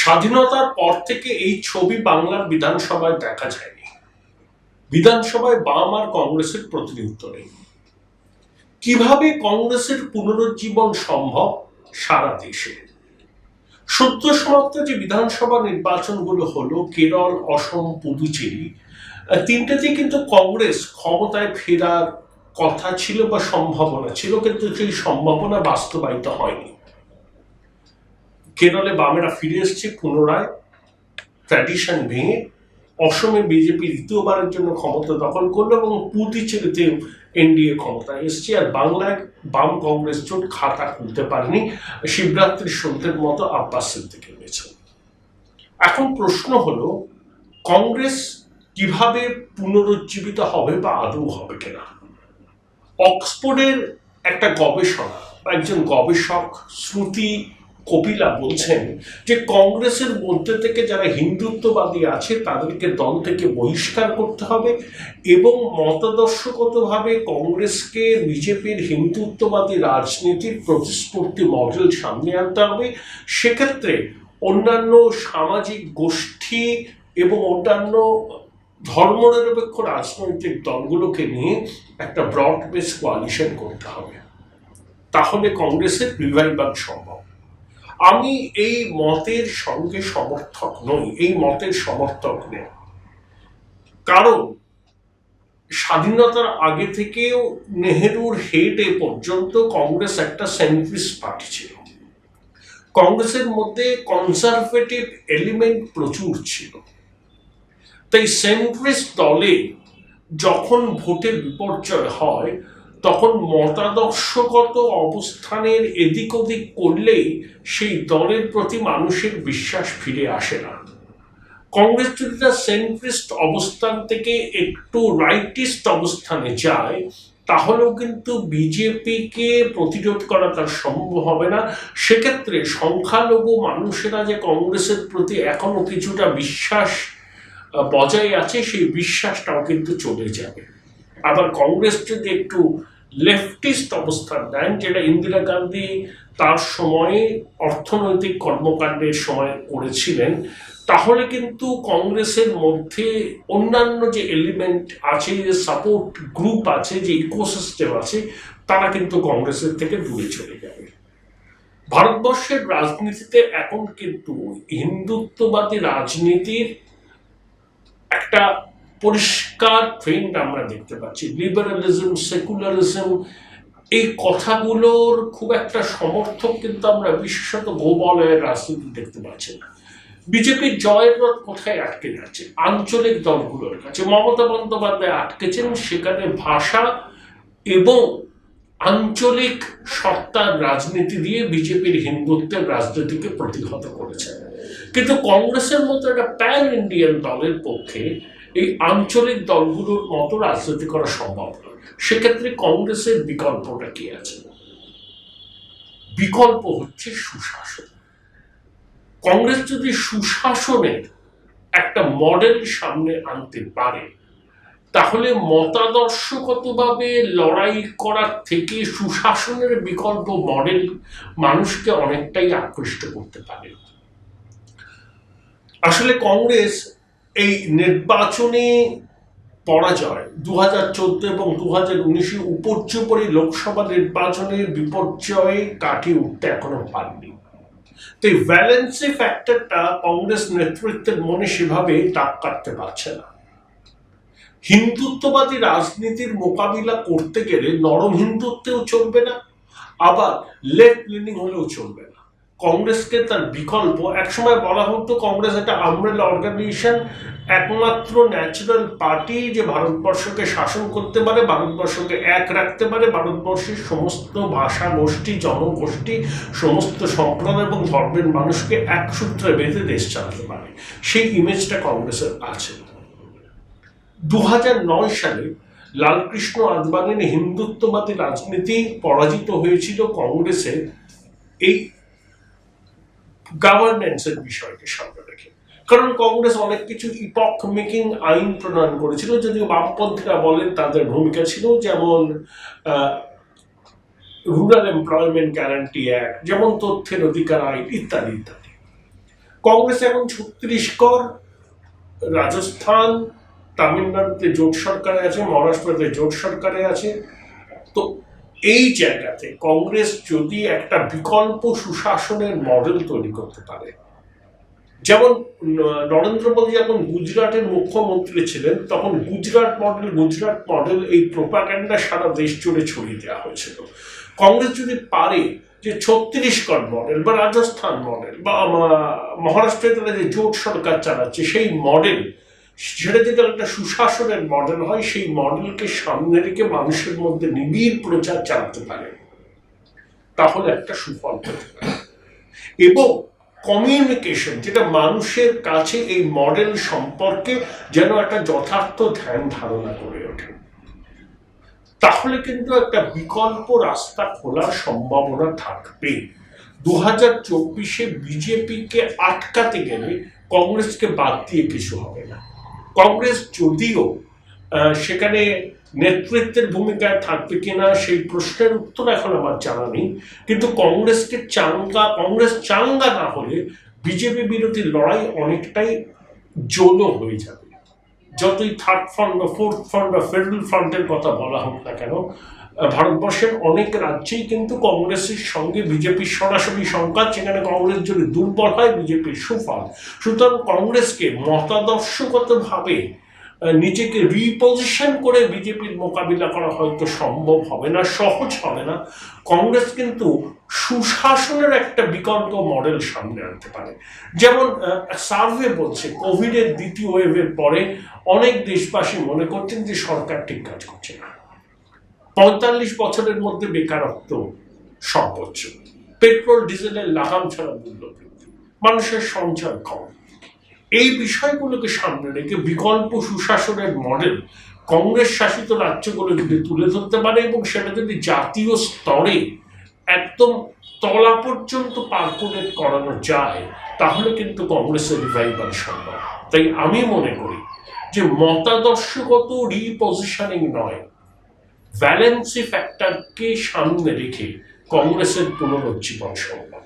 স্বাধীনতার পর থেকে এই ছবি বাংলার বিধানসভায় দেখা যায়নি। বিধানসভায় বাম আর কংগ্রেসের প্রতিনিধিত্ব নেই। কিভাবে কংগ্রেসের পুনরুজ্জীবন সম্ভব সারা দেশে? সদ্য সমাপ্ত যে বিধানসভা নির্বাচনগুলো হলো, কেরল, অসম, পুদুচেরি, তিনটাতেই কিন্তু কংগ্রেস ক্ষমতায় ফেরার কথা ছিল বা সম্ভাবনা ছিল, কিন্তু সেই সম্ভাবনা বাস্তবায়িত হয়নি। কেরলে বামেরা ফিরে এসছে পুনরায় ট্র্যাডিশন ভেঙে। অসমে বিজেপি দ্বিতীয়বারের জন্য ক্ষমতা দখল করলো এবং পুদুচেরিতে এনডিএ ক্ষমতায় এসছে। আর বাংলায় বাম কংগ্রেস জোট খাতা খুলতে পারেনি, শিবরাত্রির সন্ধ্যের মতো আব্বাস সিদ্দিকী হয়েছে। এখন প্রশ্ন হলো, কংগ্রেস কিভাবে পুনরুজ্জীবিত হবে বা আদৌ হবে কিনা? অক্সফোর্ডের একটা গবেষণা, একজন গবেষক শ্রুতি কপিলা বলছেন যে কংগ্রেসের মধ্যে থেকে যারা হিন্দুত্ববাদী আছে তাদেরকে দল থেকে বহিষ্কার করতে হবে এবং মতাদর্শগতভাবে কংগ্রেসকে বিজেপির হিন্দুত্ববাদী রাজনীতির প্রতিস্পর্ধী মডেল সামনে আনতে হবে। সেক্ষেত্রে অন্যান্য সামাজিক গোষ্ঠী এবং অন্যান্য ধর্মনিরপেক্ষ রাজনৈতিক দলগুলোকে নিয়ে একটা ব্রড বেস কোয়ালিশন করতে হবে, তাহলে কংগ্রেসের রিভাইভাল সম্ভব। আমি এই মতের সঙ্গে সমর্থক নই, এই মতের সমর্থক নেই। কারণ স্বাধীনতার আগে থেকেও নেহেরুর হেড এ পর্যন্ত কংগ্রেস একটা সেন্ট্রিস্ট পার্টি ছিল। কংগ্রেসের মধ্যে কনজারভেটিভ এলিমেন্ট প্রচুর ছিল। তাই সেন্ট্রিস্ট দলে যখন ভোটের বিপর্যয় হয় তখন মতাদর্শগত অবস্থানের এদিক ওদিক করলেই সেই দলের প্রতি মানুষের বিশ্বাস ফিরে আসে না। কংগ্রেস যদি তার সেন্ট্রিস্ট অবস্থান থেকে একটু রাইটিস্ট অবস্থানে যায় তাহলেও কিন্তু বিজেপিকে প্রতিরোধ করা তার সম্ভব হবে না। সেক্ষেত্রে সংখ্যালঘু মানুষেরা যে কংগ্রেসের প্রতি এখনো কিছুটা বিশ্বাস বজায় আছে, সেই বিশ্বাসটাও কিন্তু চলে যাবে। আবার কংগ্রেস যদি একটু লেফটিস্ট অবস্থান নেন, যেটা ইন্দিরা গান্ধী তার সময়ে অর্থনৈতিক কর্মকাণ্ডের সময় করেছিলেন, তাহলে কিন্তু কংগ্রেসের মধ্যে অন্যান্য যে এলিমেন্ট আছে, যে সাপোর্ট গ্রুপ আছে, যে ইকোসিস্টেম আছে, তারা কিন্তু কংগ্রেসের থেকে দূরে চলে যাবে। ভারতবর্ষের রাজনীতিতে এখন কিন্তু হিন্দুত্ববাদী রাজনীতির একটা পরিষ্কার ট্রেন্ড আমরা দেখতে পাচ্ছি। লিবারালিজম, সেকুলারিজম, এই কথাগুলোর খুব একটা সমর্থক কিন্তু আমরা বিশেষত গোবলয়ের রাজনীতি দেখতে পাচ্ছি না। বিজেপির জয়ের রথ কোথায় আটকে যাচ্ছে? আঞ্চলিক দলগুলোর কাছে। মমতা বন্দ্যোপাধ্যায় আটকেছেন সেখানে ভাষা এবং আঞ্চলিক সত্তার রাজনীতি দিয়ে বিজেপির হিন্দুত্বের রাজনীতিকে প্রতিহত করেছে। কিন্তু কংগ্রেসের মতো একটা প্যান ইন্ডিয়ান দলের পক্ষে এই আঞ্চলিক দলগুলোর মতো রাজনীতি করা সম্ভব নয়। সেক্ষেত্রে কংগ্রেসের বিকল্পটা কি আছে? বিকল্প হচ্ছে সুশাসন। কংগ্রেস যদি সুশাসনের একটা মডেল সামনে আনতে পারে তাহলে মতাদর্শগতভাবে লড়াই করার থেকে সুশাসনের বিকল্প মডেল মানুষকে অনেকটাই আকৃষ্ট করতে পারে। আসলে কংগ্রেস এই নির্বাচনে পরাজয় 2014 এবং 2019 উপর্যুপরি লোকসভা নির্বাচনের বিপর্যয়ে কাটিয়ে উঠতে এখনো পারেনি। তো এই ভ্যালেন্সি ফ্যাক্টরটা কংগ্রেস নেতৃত্বের মনে সেভাবে দাগ কাটতে পারছে না। হিন্দুত্ববাদী রাজনীতির মোকাবিলা করতে গেলে নরম হিন্দুত্বেও চলবে না, আবার লেফট লিনিং হলেও চলবে না। কংগ্রেসকে তার বিকল্প, একসময় বলা হতো কংগ্রেস একটা আমব্রেলা অর্গানাইজেশন, একমাত্র ন্যাচারাল পার্টি যে ভারতবর্ষকে শাসন করতে পারে, ভারতবর্ষকে এক রাখতে পারে, ভারতবর্ষের সমস্ত ভাষা গোষ্ঠী, জনগোষ্ঠী, সমস্ত সম্প্রদায় এবং ধর্মের মানুষকে এক সূত্রে বেঁধে দেশ চালাতে পারে। সেই ইমেজটা কংগ্রেসের আছে। 2009 সালে লালকৃষ্ণ আদবানির হিন্দুত্ববাদী রাজনীতি পরাজিত হয়েছিল কংগ্রেসের এই গভর্নেন্সের বিষয়কে সামনে রেখে। কারণ কংগ্রেস অনেক কিছু ইপক মেকিং আইন প্রণয়ন করেছিল, যদিও বামপন্থীরা বলেন তাদের ভূমিকা ছিল, যেমন রুরাল এমপ্লয়মেন্ট গ্যারান্টি অ্যাক্ট, যেমন তথ্যের অধিকার আইন ইত্যাদি ইত্যাদি। কংগ্রেস এখন 36 রাজস্থান, তামিলনাড়ুতে জোট সরকারে আছে, মহারাষ্ট্রতে জোট সরকারে আছে। তো এই জায়গাতে কংগ্রেস যদি একটা বিকল্প সুশাসনের মডেল তৈরি করতে পারে, যেমন নরেন্দ্র মোদী যখন গুজরাটের মুখ্যমন্ত্রী ছিলেন তখন গুজরাট মডেল এই প্রোপাগ্যান্ডা সারা দেশ জুড়ে ছড়িয়ে দেওয়া হয়েছিল। কংগ্রেস যদি পারে যে ছত্তিশগড় মডেল বা রাজস্থান মডেল বা মহারাষ্ট্রে তারা যে জোট সরকার চালাচ্ছে সেই মডেল, সেটা যদি একটা সুশাসনের মডেল হয়, সেই মডেলকে সামনে রেখে মানুষের মধ্যে নিবিড় প্রচার চালাতে পারে, তাহলে একটা সুফল পেতে পারে। এবং কমিউনিকেশন, যেটা মানুষের কাছে এই মডেল সম্পর্কে যেন একটা যথার্থ ধ্যান ধারণা করে ওঠে, তাহলে কিন্তু একটা বিকল্প রাস্তা খোলার সম্ভাবনা থাকবে। 2024-এ বিজেপিকে আটকাতে গেলে কংগ্রেসকে বাদ দিয়ে কিছু হবে না। কংগ্রেস যদিও সেখানে নেতৃত্বের ভূমিকায় থাকবে কিনা সেই প্রশ্নের উত্তর এখন আমার জানা নেই, কিন্তু কংগ্রেস চাঙ্গা না হলে বিজেপি বিরোধী লড়াই অনেকটাই জোলো হয়ে যাবে। যতই থার্ড ফ্রন্ট বা ফোর্থ ফ্রন্ট বা ফেডারেল ফ্রন্টের কথা বলা হোক না কেন, ভারতবর্ষের অনেক রাজ্যেই কিন্তু কংগ্রেসের সঙ্গে বিজেপির সরাসরি সংঘাত, সেখানে কংগ্রেস যদি দুর্বল হয় বিজেপির সুফল। সুতরাং কংগ্রেসকে মতাদর্শগতভাবে নিজেকে রিপোজিশন করে বিজেপির মোকাবিলা করা হয়তো সম্ভব হবে না, সহজ হবে না। কংগ্রেস কিন্তু সুশাসনের একটা বিকল্প মডেল সামনে আনতে পারে। যেমন সার্ভে বলছে কোভিডের দ্বিতীয় ওয়েভের পরে অনেক দেশবাসী মনে করছেন যে সরকার ঠিক কাজ করছে না। 45 বছরের মধ্যে বেকারত্ব সর্বোচ্চ, পেট্রোল ডিজেলের লাগাম ছাড়া মূল্য বৃদ্ধি, মানুষের সঞ্চয় কম। এই বিষয়গুলোকে সামনে রেখে বিকল্প সুশাসনের মডেল কংগ্রেস শাসিত রাজ্যগুলো যদি তুলে ধরতে পারে এবং সেটা যদি জাতীয় স্তরে একদম তলা পর্যন্ত পার্কুলেট করানো যায়, তাহলে কিন্তু কংগ্রেসের রিভাইভাল সম্ভব। তাই আমি মনে করি যে মতাদর্শগত রিপজিশনিং নয়, ভ্যালেন্সি ফ্যাক্টরকে সামনে রেখে কংগ্রেসের পুনরুজ্জীবন সম্ভব।